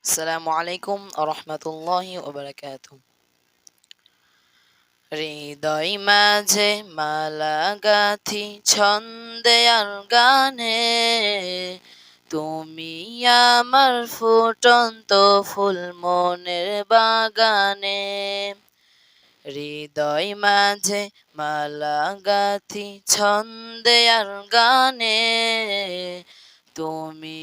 আসসালামু আলাইকুম রহমতুল্লাহি ওবারাকাতুহ। হৃদয় মাঝে মালা গাথি ছন্দে আর গানে, তুমি আমার ফুটন্ত ফুল মনের বাগানে। হৃদয় মাঝে মালা গাথি ছন্দে আর গানে, তুমি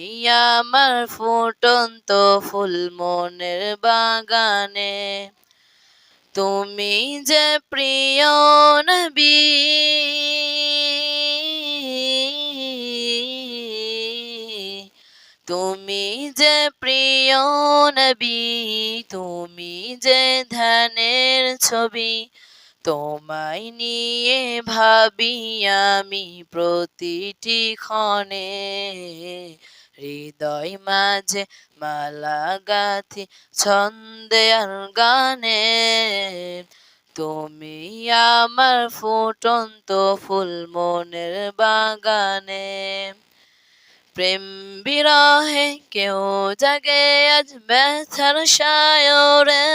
আমার ফুটন্ত ফুল মনের বাগানে। তুমি যে প্রিয় নবী, তুমি যে প্রিয় নবী, তুমি যে ধ্যানের ছবি, তোমায় নিয়ে ভাবি আমি প্রতিটি ক্ষণে। হৃদয় মাঝে মালা গাথি ছন্দে আর গানে, তুমি আমার ফুটন্ত ফুল মনের বাগানে। প্রেম বিরহে কেউ জাগে আজ ব্যথার সায়রে,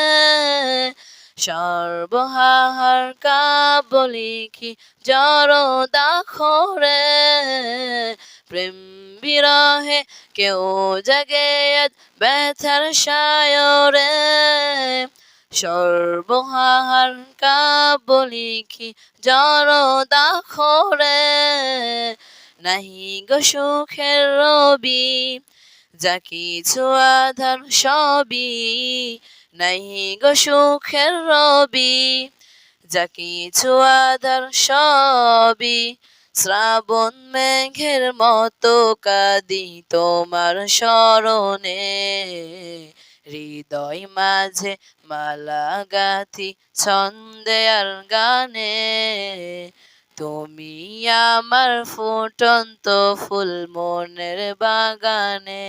সর্বহার কাব্য লিখি জড়ো দাখরে। প্রেম বিরহে কেউ জাগে আজ ব্যথার সায়রে, সর্বহার কাব্য লিখি জড়ো দাখরে। নাহি গো সুখের রবি, যা কিছু আধার সবই, নাহি গো সুখের রবি, যা কিছু আধার সবই। শ্রাবণ মেঘের মতো কাঁদি তোমার স্মরণে, হৃদয় মাঝে মালা গাথি ছন্দে আর গানে, তুমি আমার ফুটন্ত ফুল মনের বাগানে।